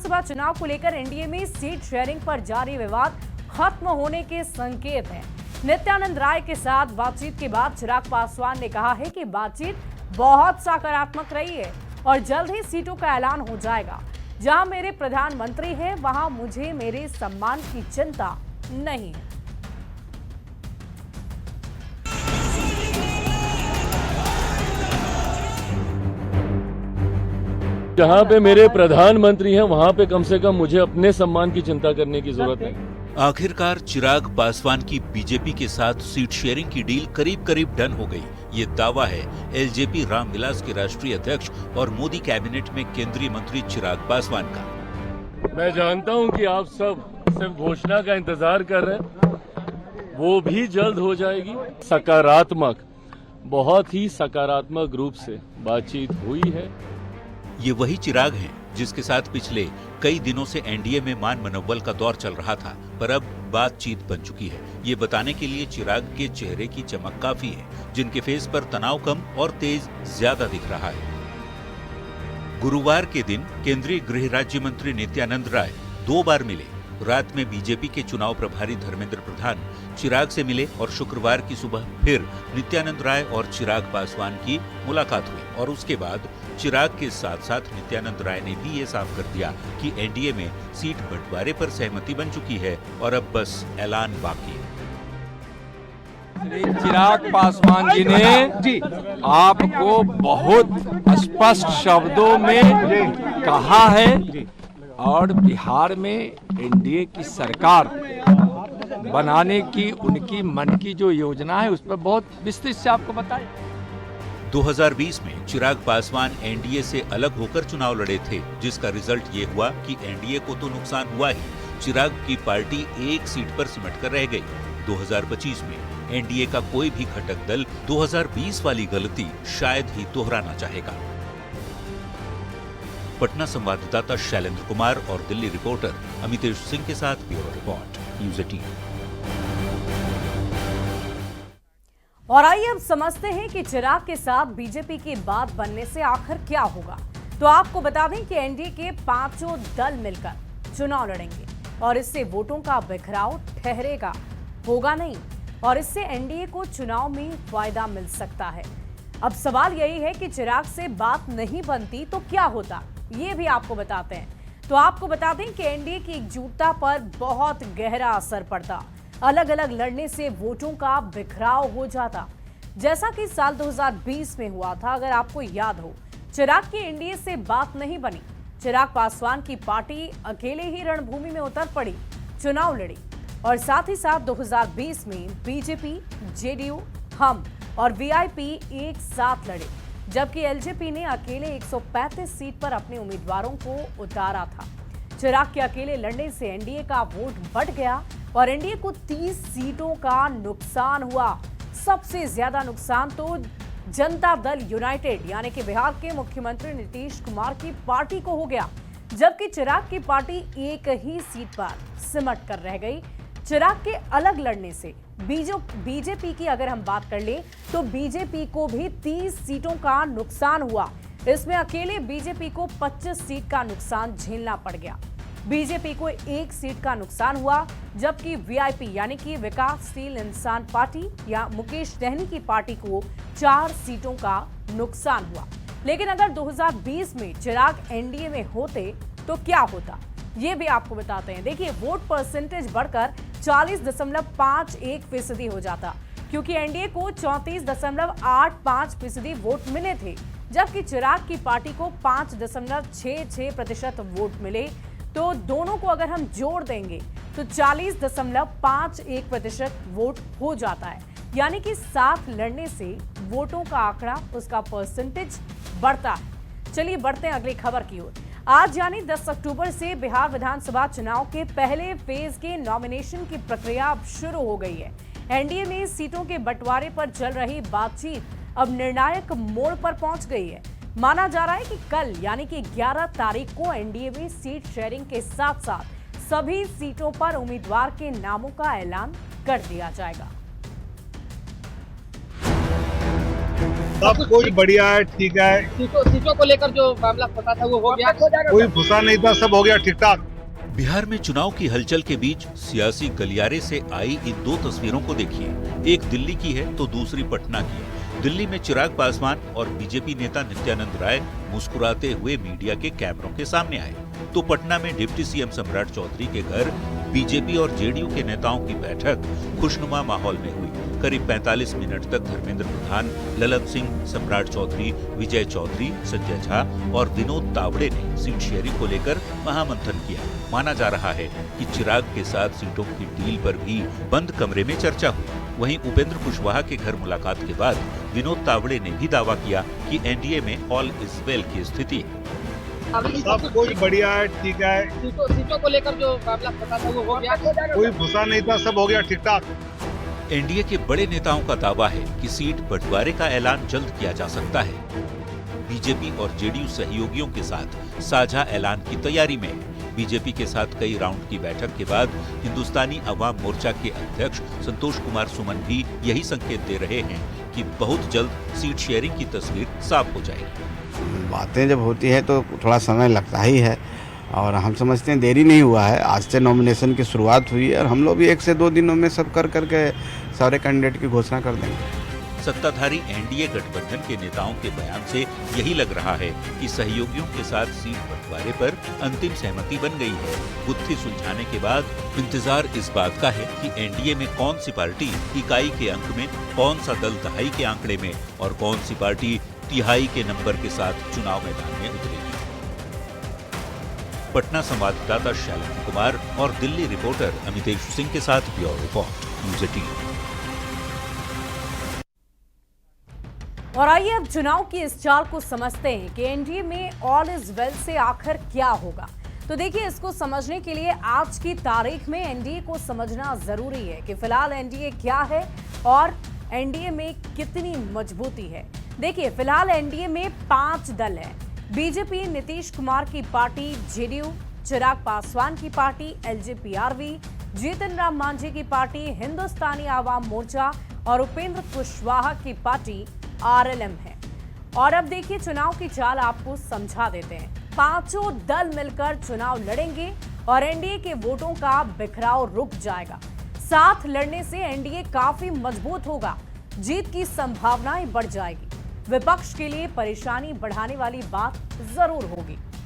विधानसभा चुनाव को लेकर एनडीए में सीट शेयरिंग पर जारी विवाद खत्म होने के संकेत हैं। नित्यानंद राय के साथ बातचीत के बाद चिराग पासवान ने कहा है कि बातचीत बहुत सकारात्मक रही है और जल्द ही सीटों का ऐलान हो जाएगा। जहां मेरे प्रधानमंत्री हैं, वहां मुझे मेरे सम्मान की चिंता नहीं है। जहाँ पे मेरे प्रधानमंत्री हैं वहाँ पे कम से कम मुझे अपने सम्मान की चिंता करने की जरूरत नहीं। आखिरकार चिराग पासवान की बीजेपी के साथ सीट शेयरिंग की डील करीब करीब डन हो गई। ये दावा है एलजेपी रामविलास के राष्ट्रीय अध्यक्ष और मोदी कैबिनेट में केंद्रीय मंत्री चिराग पासवान का। मैं जानता हूँ कि आप सब सिर्फ घोषणा का इंतजार कर रहे हैं, वो भी जल्द हो जाएगी। सकारात्मक, बहुत ही सकारात्मक रूप से बातचीत हुई है। ये वही चिराग हैं जिसके साथ पिछले कई दिनों से एनडीए में मान मनव्वल का दौर चल रहा था, पर अब बातचीत बन चुकी है। ये बताने के लिए चिराग के चेहरे की चमक काफी है, जिनके फेस पर तनाव कम और तेज ज्यादा दिख रहा है। गुरुवार के दिन केंद्रीय गृह राज्य मंत्री नित्यानंद राय 2 बार मिले। रात में बीजेपी के चुनाव प्रभारी धर्मेंद्र प्रधान चिराग से मिले और शुक्रवार की सुबह फिर नित्यानंद राय और चिराग पासवान की मुलाकात हुई। और उसके बाद चिराग के साथ साथ नित्यानंद राय ने भी ये साफ कर दिया कि एनडीए में सीट बंटवारे पर सहमति बन चुकी है और अब बस ऐलान बाकी है। चिराग पासवान जी ने आपको बहुत स्पष्ट शब्दों में कहा है और बिहार में एनडीए की सरकार बनाने की उनकी मन की जो योजना है उस पर बहुत विस्तृत से आपको बताया। 2020 में चिराग पासवान एनडीए से अलग होकर चुनाव लड़े थे, जिसका रिजल्ट ये हुआ कि एनडीए को तो नुकसान हुआ ही, चिराग की पार्टी एक सीट पर सिमट कर रह गई। 2025 में एनडीए का कोई भी घटक दल 2020 वाली गलती शायद ही दोहराना चाहेगा। पटना संवाददाता शैलेंद्र कुमार और दिल्ली रिपोर्टर अमितेश सिंह के साथ ब्यूरो रिपोर्ट, न्यूज़ 18। और आइए अब समझते हैं कि चिराग के साथ बीजेपी की बात बनने से आखिर क्या होगा। तो आपको बता दें कि एनडीए के 5 दल मिलकर चुनाव लड़ेंगे और इससे वोटों का बिखराव ठहरेगा, होगा नहीं, और इससे एनडीए को चुनाव में फायदा मिल सकता है। अब सवाल यही है कि चिराग से बात नहीं बनती तो क्या होता, ये भी आपको बताते हैं। तो आपको बता दें कि एनडीए की एकजुटता पर बहुत गहरा असर पड़ता। अलग अलग लड़ने से वोटों का बिखराव हो जाता, जैसा कि साल 2020 में हुआ था। अगर आपको याद हो, चिराग की एनडीए से बात नहीं बनी। चिराग पासवान की पार्टी अकेले ही रणभूमि में उतर पड़ी, चुनाव लड़ी और साथ ही साथ 2020 में बीजेपी, जेडीयू, हम और वीआईपी एक साथ लड़े, जबकि एलजेपी ने अकेले 135 सीट पर अपने उम्मीदवारों को उतारा था। चिराग के अकेले लड़ने से एनडीए का वोट बढ़ गया और एनडीए को 30 सीटों का नुकसान हुआ। सबसे ज्यादा नुकसान तो जनता दल यूनाइटेड यानी कि बिहार के मुख्यमंत्री नीतीश कुमार की पार्टी को हो गया, जबकि चिराग की पार्टी एक ही सीट पर सिमट कर रह गई। चिराग के अलग लड़ने से बीजेपी की अगर हम बात कर ले तो बीजेपी को भी 30 सीटों का नुकसान हुआ। इसमें अकेले बीजेपी को 25 सीट का नुकसान झेलना पड़ गया। बीजेपी को 1 सीट का नुकसान हुआ, जबकि वीआईपी यानी कि विकासशील इंसान पार्टी या मुकेश सहनी की पार्टी को 4 सीटों का नुकसान हुआ। लेकिन अगर 2020 में चिराग एनडीए में होते तो क्या होता, ये भी आपको बताते हैं। देखिए, वोट परसेंटेज बढ़कर 40.51% हो जाता, क्योंकि एनडीए को 34.85% वोट मिले थे, जबकि चिराग की पार्टी को 5.66% वोट मिले। तो दोनों को अगर हम जोड़ देंगे तो 40.51% वोट हो जाता है, यानी कि साथ लड़ने से वोटों का आंकड़ा, उसका परसेंटेज बढ़ता है। चलिए बढ़ते हैं अगली खबर की ओर। आज यानी 10 अक्टूबर से बिहार विधानसभा चुनाव के पहले फेज के नॉमिनेशन की प्रक्रिया अब शुरू हो गई है। एनडीए में सीटों के बंटवारे पर चल रही बातचीत अब निर्णायक मोड़ पर पहुंच गई है। माना जा रहा है कि कल यानी कि 11 तारीख को एनडीए में सीट शेयरिंग के साथ साथ सभी सीटों पर उम्मीदवार के नामों का ऐलान कर दिया जाएगा। सब कुछ बढ़िया है, ठीक है, सीटों को लेकर जो मामला पता था वो हो गया। कोई फंसा नहीं था, सब हो गया ठीक ठाक। बिहार में चुनाव की हलचल के बीच सियासी गलियारे से आई इन दो तस्वीरों को देखिए। एक दिल्ली की है तो दूसरी पटना की। दिल्ली में चिराग पासवान और बीजेपी नेता नित्यानंद राय मुस्कुराते हुए मीडिया के कैमरों के सामने आए, तो पटना में डिप्टी सीएम सम्राट चौधरी के घर बीजेपी और जेडीयू के नेताओं की बैठक खुशनुमा माहौल में हुई। करीब 45 मिनट तक धर्मेंद्र प्रधान, ललन सिंह, सम्राट चौधरी, विजय चौधरी, संजय झा और विनोद तावड़े ने सीट शेयरिंग को लेकर महामंथन किया। माना जा रहा है कि चिराग के साथ सीटों की डील पर भी बंद कमरे में चर्चा हुई। वहीं उपेंद्र कुशवाहा के घर मुलाकात के बाद विनोद तावड़े ने भी दावा किया कि एनडीए में ऑल इज वेल की स्थिति है। सब कुछ बढ़िया है, ठीक है, सीटों को लेकर जो मामला पता था वो हो गया। कोई फंसा नहीं था, सब हो गया ठीक ठाक। एनडीए के बड़े नेताओं का दावा है कि सीट बंटवारे का ऐलान जल्द किया जा सकता है। बीजेपी और जेडीयू सहयोगियों के साथ साझा ऐलान की तैयारी में है। बीजेपी के साथ कई राउंड की बैठक के बाद हिंदुस्तानी अवाम मोर्चा के अध्यक्ष संतोष कुमार सुमन भी यही संकेत दे रहे हैं कि बहुत जल्द सीट शेयरिंग की तस्वीर साफ हो जाएगी। बातें जब होती है तो थोड़ा समय लगता ही है और हम समझते हैं देरी नहीं हुआ है। आज से नॉमिनेशन की शुरुआत हुई है और हम लोग भी 1 से 2 दिनों में सब करके सारे कैंडिडेट की घोषणा कर देंगे। सत्ताधारी एनडीए गठबंधन के नेताओं के बयान से यही लग रहा है कि सहयोगियों के साथ सीट बंटवारे पर अंतिम सहमति बन गई है। गुत्थी सुलझाने के बाद इंतजार इस बात का है कि एनडीए में कौन सी पार्टी इकाई के अंक में, कौन सा दल दहाई के आंकड़े में और कौन सी पार्टी तिहाई के नंबर के साथ चुनाव मैदान में उतरेगी। पटना संवाददाता शैलेंद्र कुमार और दिल्ली रिपोर्टर अमितेश सिंह के साथ ब्यूरो रिपोर्ट, न्यूज़ 18। और आइए अब चुनाव की इस चाल को समझते हैं कि एनडीए में ऑल इज वेल से आखिर क्या होगा। तो देखिए, इसको समझने के लिए आज की तारीख में एनडीए को समझना जरूरी है कि फिलहाल एनडीए क्या है और एनडीए में कितनी मजबूती है। देखिए, फिलहाल एनडीए में 5 दल है। बीजेपी नीतीश कुमार की पार्टी, जेडीयू चिराग पासवान की पार्टी एलजेपीआरवी, जीतन राम मांझी की पार्टी हिंदुस्तानी आवाम मोर्चा और उपेंद्र कुशवाहा की पार्टी आरएलएम है। और अब देखिए, चुनाव की चाल आपको समझा देते हैं। 5 दल मिलकर चुनाव लड़ेंगे और एनडीए के वोटों का बिखराव रुक जाएगा। साथ लड़ने से एनडीए काफी मजबूत होगा, जीत की संभावनाएं बढ़ जाएगी। विपक्ष के लिए परेशानी बढ़ाने वाली बात जरूर होगी।